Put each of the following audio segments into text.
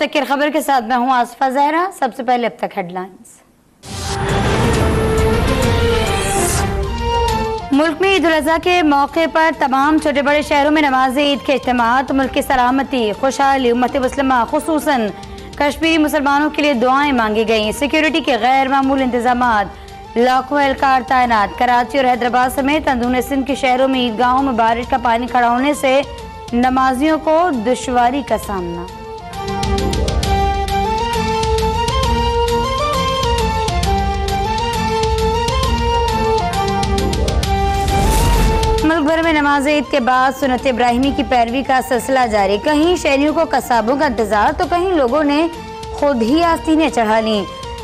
तक की खबर के साथ मैं हूं आसफा जहरा। सबसे पहले अब तक हेडलाइंस। मुल्क में ईद उल अजहा के मौके पर तमाम छोटे बड़े शहरों में नमाज ईद के इज्तिमात, मुल्क की सलामती खुशहाली उम्मत मुस्लिमा खुसूसन कश्मीरी मुसलमानों के लिए दुआएं मांगी गईं। सिक्योरिटी के गैर मामूली इंतजामात, लाखों एहलकार तैनात। कराची और हैदराबाद समेत अंदरूनी सिंध के शहरों में ईदगाहों में बारिश का पानी खड़ा होने से नमाजियों को दुश्वारी का सामना। मुल्क भर में नमाज ईद के बाद सुन्नत इब्राहिमी की पैरवी का सिलसिला जारी। कहीं शहरियों को कसाबों का इंतजार तो कहीं लोगों ने खुद ही आस्तीनें चढ़ा ली।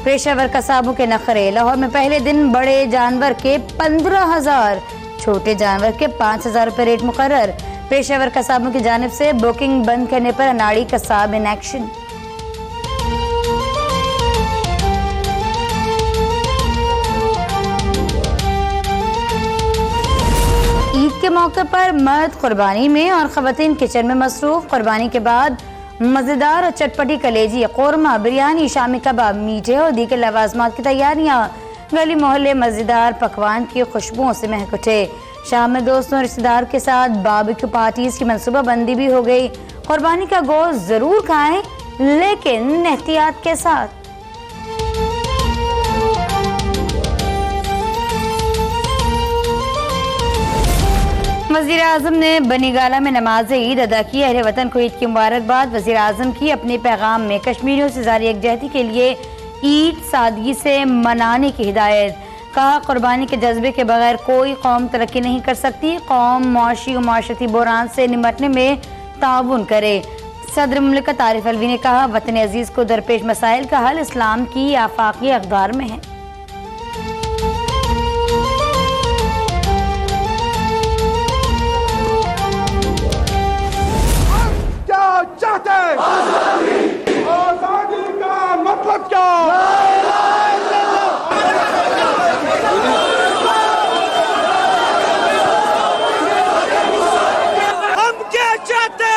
पेशावर कसाबों के नखरे। लाहौर में पहले दिन बड़े जानवर के 15,000, छोटे जानवर के 5,000 रुपए रेट मुकर्रर। पेशावर कसाबों की जानिब से बुकिंग बंद करने पर अनाड़ी कसाब इन एक्शन। ईद के मौके पर मर्द कुर्बानी में और खवातीन किचन में मसरूफ। कुर्बानी के बाद मजेदार और चटपटी कलेजी, कोरमा, बिरयानी, शामी कबाब, मीठे और दीगर लवाजमात की तैयारियां। गली मोहल्ले मजेदार पकवान की खुशबुओं से महक उठे। शाम में दोस्तों और रिश्तेदार के साथ बारबेक्यू पार्टीज की मंसूबाबंदी भी हो गई। कुर्बानी का गोश्त जरूर खाएं, लेकिन एहतियात के साथ। वज़ीर आज़म ने बनी गाला में नमाज ईद अदा की। अहले वतन को ईद की मुबारकबाद। वज़ीर आज़म की अपने पैगाम में कश्मीरियों से जारी यकजहती के लिए ईद सादगी से मनाने की हिदायत। कहा, कुर्बानी के जज्बे के बगैर कोई कौम तरक्की नहीं कर सकती। कौम मुआशी और माशरती बहरान से निपटने में ताउन करे। सदर मुमलिकत आरिफ अलवी ने कहा, वतन अजीज को दरपेश मसाइल का हल इस्लाम की आफाकी अक़दार में है। चाहते आजादी का मतलब क्या? हम क्या चाहते?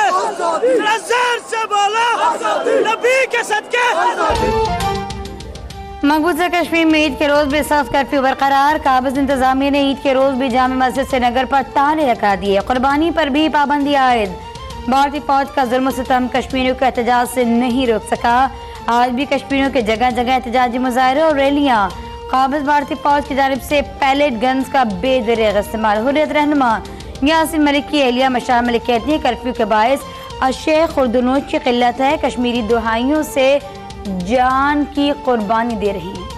नजर से बोला, नबी के सदके। मकबूजा कश्मीर में ईद के रोज भी सख्त कर्फ्यू बरकरार। काबिज इंतजामिया ने ईद के रोज भी जामा मस्जिद से नगर पर ताले लगा दिए। कुर्बानी पर भी पाबंदी आयद। भारतीय फौज का जुल्म सितम कश्मीरियों को एहतजाज से नहीं रोक सका। आज भी कश्मीरियों के जगह जगह एहतजाजी मुजाहरे और रैलियां। काबिज भारतीय फौज की जानिब से पैलेट गन्स का बेदरिग इस्तेमाल। हुर्रियत रहनुमा यासीन मलिक की एहलिया मशार मलिक कहती है, कर्फ्यू के बायस अशे खुर्दनोश की किल्लत है। कश्मीरी दुहाइयों से जान की कुर्बानी दे रही हैं।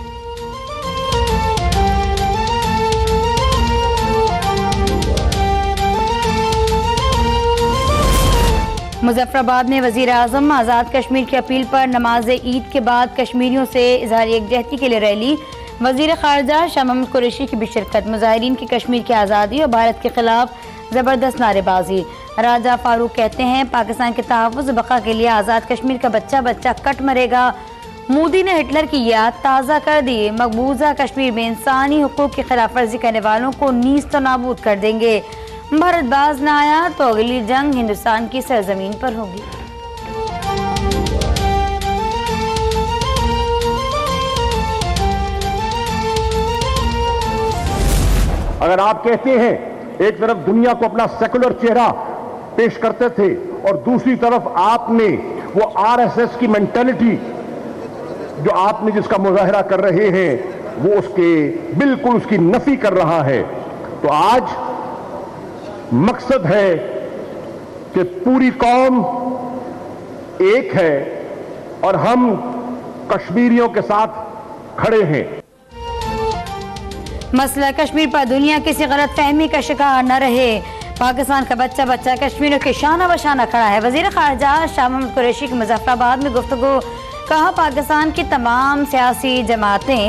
मुजफ्फराबाद में वज़ीर आज़म आज़ाद कश्मीर की अपील पर नमाज ईद के बाद कश्मीरियों से इज़हार यकजहती के लिए रैली। वज़ीर ख़ारजा शाह महमूद कुरैशी की भी शिरकत। मुजाहिरीन की कश्मीर की आज़ादी और भारत के खिलाफ ज़बरदस्त नारेबाजी। राजा फारूक कहते हैं, पाकिस्तान के तहफ़्फ़ुज़ बका के लिए आज़ाद कश्मीर का बच्चा बच्चा कट मरेगा। मोदी ने हिटलर की याद ताज़ा कर दी। मकबूजा कश्मीर में इंसानी हुकूक की खिलाफ वर्जी करने वालों को नीस्त नाबूद कर देंगे। भारत बाज न आया तो अगली जंग हिंदुस्तान की सरजमीन पर होगी। अगर आप कहते हैं एक तरफ दुनिया को अपना सेकुलर चेहरा पेश करते थे और दूसरी तरफ आपने वो आरएसएस की मेंटालिटी जो आपने जिसका मुजाहरा कर रहे हैं वो उसके बिल्कुल उसकी नफी कर रहा है, तो आज मकसद है कि पूरी कौम एक है और हम कश्मीरियों के साथ खड़े हैं। मसला कश्मीर पर दुनिया किसी गलत फहमी का शिकार न रहे। पाकिस्तान का बच्चा बच्चा कश्मीरियों के शाना बशाना खड़ा है। वज़ीर ख़ारजा शाह महमूद कुरैशी की मुजफ्फराबाद में गुफ्तगू। कहा, पाकिस्तान की तमाम सियासी जमातें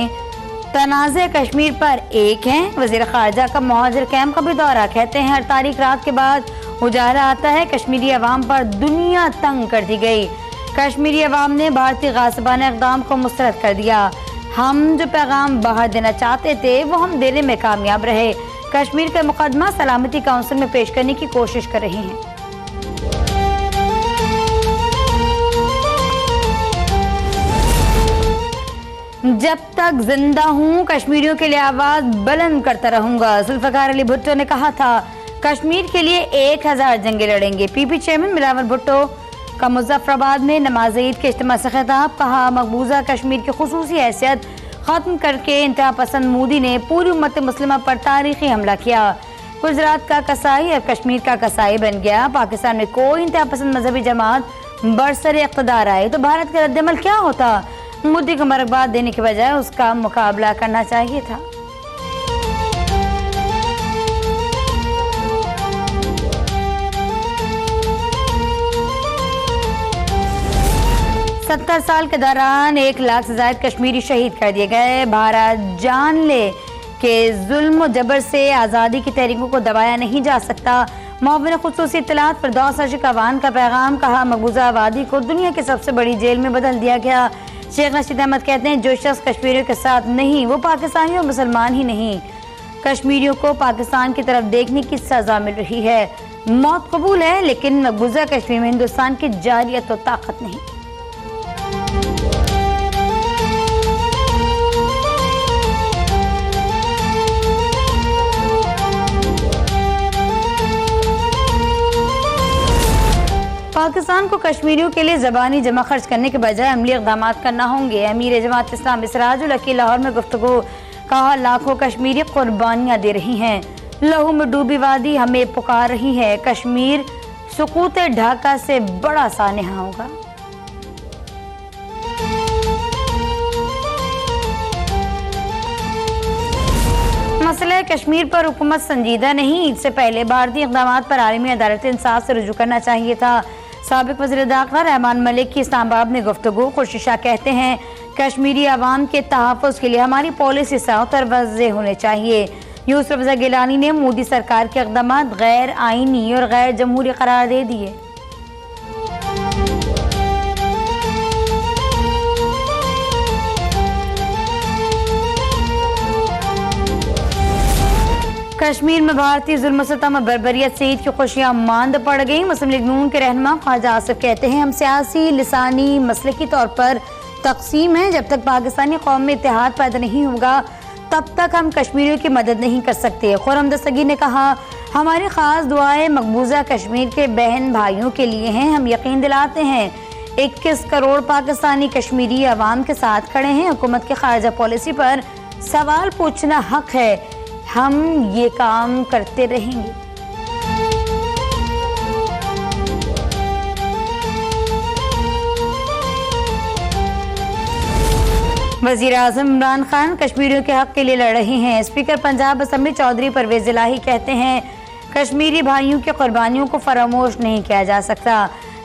तनाज़े कश्मीर पर एक हैं। वज़ीर ख़ारजा का मुहाजिर कैंप का भी दौरा। कहते हैं, हर तारीख रात के बाद उजाला आता है। कश्मीरी अवाम पर दुनिया तंग कर दी गई। कश्मीरी अवाम ने भारतीय गासिबाना इक़दाम को मुस्तरद कर दिया। हम जो पैगाम बाहर देना चाहते थे वो हम देने में कामयाब रहे। कश्मीर का मुकदमा सलामती काउंसिल में पेश करने की कोशिश कर रहे हैं। जब तक जिंदा हूँ कश्मीरियों के लिए आवाज बुलंद करता रहूंगा। जुल्फकार अली भुट्टो ने कहा था कश्मीर के लिए 1000 जंगें लड़ेंगे। पीपी चेयरमैन बिलावल भुट्टो का मुजफ्फराबाद में नमाज ईद के इज्तिमा से खिताब। कहा मकबूजा कश्मीर की खुसूसी हैसियत खत्म करके इंतहा पसंद मोदी ने पूरी उम्मत मुस्लिमा पर तारीखी हमला किया। गुजरात का कसाई अब कश्मीर का कसाई बन गया। पाकिस्तान में कोई इंतहा पसंद मजहबी जमात बरसरे इक़्तिदार आए तो भारत का रद्दअमल क्या होता? मोदी को मुबारकबाद देने के बजाय उसका मुकाबला करना चाहिए था। सत्तर साल के दौरान 1 लाख से ज्यादा कश्मीरी शहीद कर दिए गए। भारत जान ले के जुल्म जबर से आज़ादी की तहरीकों को दबाया नहीं जा सकता। मुआविन खुसूसी इत्तलात फिरदौस रशीद अवान का पैगाम। कहा मकबूजा आबादी को दुनिया की सबसे बड़ी जेल में बदल दिया गया। शेख रशीद अहमद कहते हैं जो शख्स कश्मीरियों के साथ नहीं वो पाकिस्तानी और मुसलमान ही नहीं। कश्मीरियों को पाकिस्तान की तरफ देखने की सजा मिल रही है। मौत कबूल है लेकिन मकबूजा कश्मीर में हिंदुस्तान की जारियत और ताकत नहीं। पाकिस्तान को कश्मीरियों के लिए ज़बानी जमा खर्च करने के बजाय अमली इक़दाम करना होंगे। अमीर जमात इस्लाम सिराजुल हक लाहौर में गुफ्तगू। कहा लाखों कश्मीरी कुर्बानियाँ दे रही हैं। लहू में डूबी वादी हमें पुकार रही है। कश्मीर सुकूत ढाका से बड़ा सानहा होगा। मसला कश्मीर पर हुकूमत संजीदा नहीं। इससे पहले भारतीय इक़दाम पर आलमी अदालत इंसाफ से रुजू करना चाहिए था। साबिक वज़ीर दाखिला रहमान मलिक की इस्लामाबाद में गुफ्तगू। खुर्शीद शाह कहते हैं कश्मीरी अवाम के तहफ़्फ़ुज़ के लिए हमारी पॉलिसी साफ और वाज़ेह होने चाहिए। यूसुफ रज़ा गिलानी ने मोदी सरकार के इक़दाम गैर आइनी और गैर जमहूरी करार दे दिए। कश्मीर में भारतीय जुल्म सितम और बर्बरियत से ईद की खुशियां मांद पड़ गई। मुस्लिम लीग नून के रहनुमा ख्वाजा आसिफ कहते हैं हम सियासी लिसानी मसलकी तौर पर तकसीम हैं। जब तक पाकिस्तानी कौम में इत्तेहाद पैदा नहीं होगा तब तक हम कश्मीरियों की मदद नहीं कर सकते। खुर्रम दस्तगीर ने कहा हमारी खास दुआएं मकबूजा कश्मीर के बहन भाइयों के लिए हैं। हम यकीन दिलाते हैं 21 करोड़ पाकिस्तानी कश्मीरी अवाम के साथ खड़े हैं। हुकूमत की खारजा पॉलिसी पर सवाल पूछना हक है। हम ये काम करते रहेंगे। वज़ीर आज़म इमरान खान कश्मीरियों के हक के लिए लड़ रहे हैं। स्पीकर पंजाब असम्बली चौधरी परवेज़ इलाही कहते हैं कश्मीरी भाइयों की कुर्बानियों को फरामोश नहीं किया जा सकता।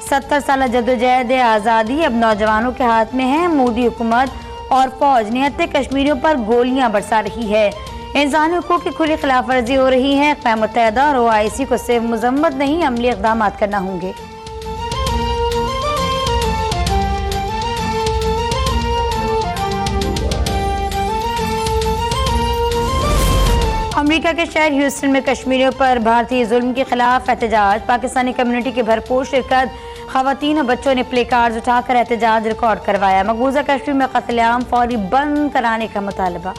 70 साल जद्दोजहद आज़ादी अब नौजवानों के हाथ में है। मोदी हुकूमत और फौज निहत्ते कश्मीरियों पर गोलियां बरसा रही है। इंसानी हुकूक की खुली खिलाफ वर्जी हो रही है। अक़वाम मुत्तहिदा और OIC को सिर्फ मज़म्मत नहीं अमली इक़दाम करना होंगे। अमेरिका के शहर ह्यूस्टन में कश्मीरियों पर भारतीय जुल्म के खिलाफ एहतजाज। पाकिस्तानी कम्युनिटी की भरपूर शिरकत। खवातीन और बच्चों ने प्ले कार्ड उठाकर एहतजाज रिकॉर्ड करवाया। मकबूजा कश्मीर में कत्लेआम फौरी बंद कराने का मुतालबा।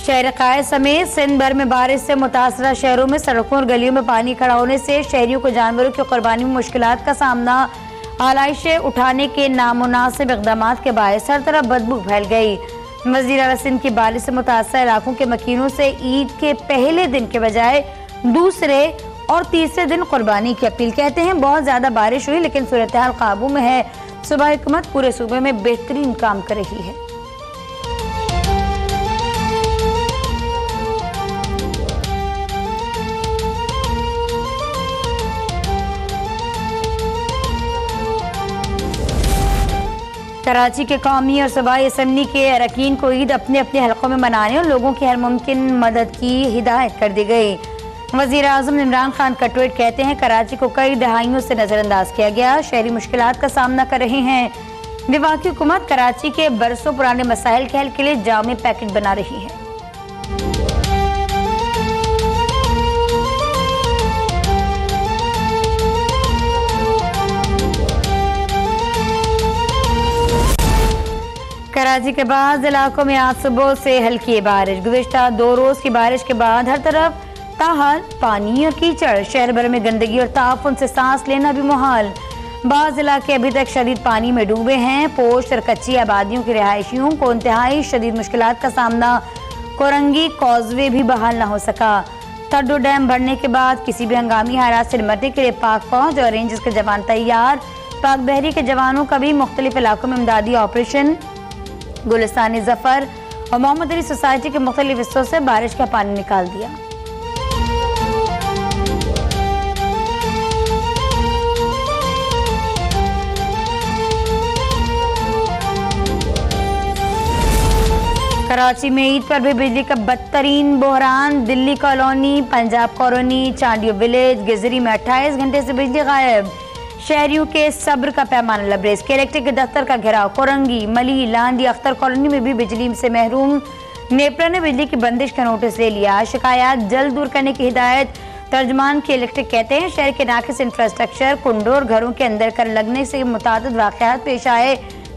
शहर कायद समेत सिंध भर में बारिश से मुतासरा शहरों में सड़कों और गलियों में पानी खड़ा होने से शहरियों को जानवरों की कुर्बानी में मुश्किलात का सामना। आलाइशें उठाने के नामुनासिब इक़दाम के बायस हर तरफ बदबू फैल गई। वज़ीर आला सिंध की बारिश से मुतासर इलाकों के मकीनों से ईद के पहले दिन के बजाय दूसरे और तीसरे दिन कुर्बानी की अपील। कहते हैं बहुत ज्यादा बारिश हुई लेकिन सूरत हाल काबू में है। सूबा हुकूमत पूरे सूबे में बेहतरीन काम कर रही है। कराची के कौमी और सूबाई असम्बली के अरकान को ईद अपने अपने हलकों में मनाने और लोगों की हर मुमकिन मदद की हिदायत कर दी गई। वज़ीर आज़म इमरान खान का ट्वीट कहते हैं कराची को कई दहाइयों से नज़रअंदाज किया गया। शहरी मुश्किलात का सामना कर रहे हैं। वफाकी हुकूमत कराची के बरसों पुराने मसाइल के हल के लिए जामे पैकेज बना रही है। कराची के बाद इलाकों में आज सुबह से हल्की बारिश। गुज़िश्ता 2 रोज की बारिश के बाद हर तरफ ताहाल पानी और कीचड़। शहर भर में गंदगी और ताफुन से सांस लेना भी मुहाल। बाज़ इलाके अभी तक शदीद पानी में डूबे हैं। पोस्ट और कच्ची आबादियों के रिहायशियों को इंतहाई शदीद मुश्किलात का सामना। कोरंगी कॉजवे भी बहाल न हो सका। तड्डो डैम भरने के बाद किसी भी हंगामी हालात से निपटने के लिए पाक फौज और रेंजर्स के जवान तैयार। पाक बहरी के जवानों का भी मुख्तलिफ इलाकों में इमदादी ऑपरेशन। गुलिस्तानी जफर और मोहम्मद अली सोसाइटी के मुख्तलिफ हिस्सों से बारिश का पानी निकाल दिया। कराची में ईद पर भी बिजली का बदतरीन बहरान। Delhi colony, Punjab colony, Chandio village, Gizri में 28 घंटे से बिजली गायब। शहरियों के सब्र का पैमाना लबरेज। कलेक्टर के दफ्तर का घेराव। कोरंगी, मली, लांदी, अख्तर कॉलोनी में भी बिजली से महरूम। नेपरा ने बिजली की बंदिश का नोटिस ले लिया। शिकायत जल्द दूर करने की हिदायत। तर्जमान के इलेक्ट्रिक कहते हैं शहर के नाकिस इंफ्रास्ट्रक्चर, कुंडों और घरों के अंदर कर लगने से मुतादिद वाक़यात पेश आए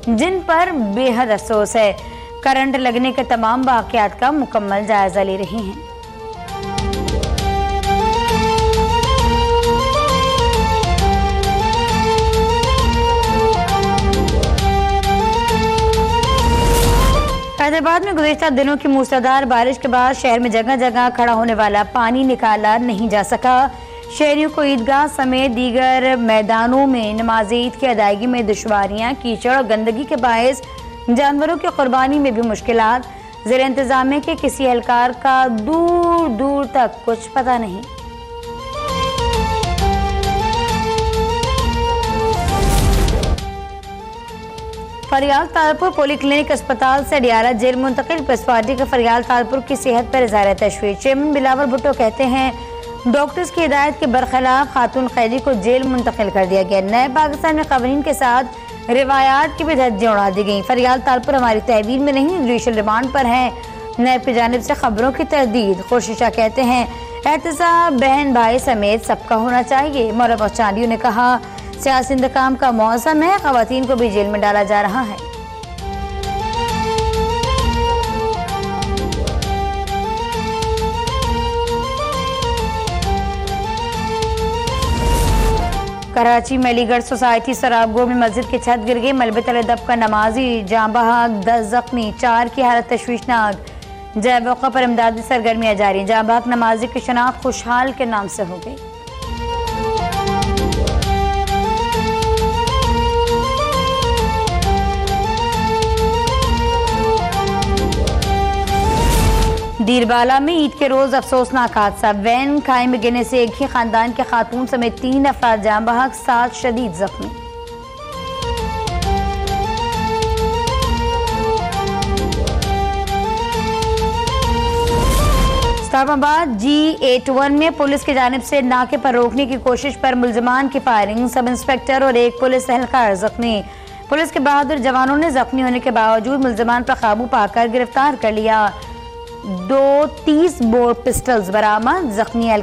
जिन पर बेहद अफसोस है। करंट लगने के तमाम वाक़यात का मुकम्मल जायजा ले रही हैं। हैदराबाद में गुज़िश्ता दिनों की मूसलाधार बारिश के बाद शहर में जगह जगह खड़ा होने वाला पानी निकाला नहीं जा सका। शहरियों को ईदगाह समेत दीगर मैदानों में नमाज ईद की अदायगी में दुश्वारियां, कीचड़ और गंदगी के बायस जानवरों की कुर्बानी में भी मुश्किलात। ज़ेर इंतजामिया के किसी एहलकार का दूर दूर तक कुछ पता नहीं। फरियाल तालपुर पोली क्लिनिक अस्पताल से अडियाला जेल मुंतकिल। प्रेस पार्टी का फरियाल तालपुर की सेहत पर इज़हार तशवीश। चेयरमैन बिलावल भुट्टो कहते हैं डॉक्टर्स की हिदायत के बरखिलाफ खातून कैदी को जेल मुंतकिल कर दिया गया। नए पाकिस्तान में कवानीन के साथ रिवायात की भी धज्जियां उड़ा दी गई। फरियाल तालपुर हमारी तहवील में नहीं, जुडिशल रिमांड पर हैं। नैब की जानिब से खबरों की तरदीद। खुर्शीशा कहते हैं एहतसाब बहन भाई समेत सबका होना चाहिए। मौलाना चांडियों ने कहा सियासी इंतकाम का मौसम है, खवातीन को भी जेल में डाला जा रहा है। कराची में अलीगढ़ सोसाइटी सराबगो में मस्जिद की छत गिर गई। मलबे तले दबका नमाजी जाँ बहक, 10 जख्मी, 4 की हालत तशवीशनाक। जय मौका पर इमदादी सरगर्मियां जारी। जाँ बहक नमाजी की शनाख्त खुशहाल के नाम से हो गई। दीरबाला में ईद के रोज अफसोसनाक हादसा। वैन खाई में गिरने से एक ही खानदान के खातून समेत 3 अफराद जाँ बहक, 7 शदीद जख्मी। इस्लामाबाद G81 में पुलिस की जानिब से नाके पर रोकने की कोशिश पर मुल्जिमान की फायरिंग। सब इंस्पेक्टर और एक पुलिस एहलकार जख्मी। पुलिस के बहादुर जवानों ने जख्मी होने के बावजूद मुल्जिमान पर काबू पाकर गिरफ्तार कर लिया। 2 30 बोर पिस्टल्स बरामद। जख्मी एहलकार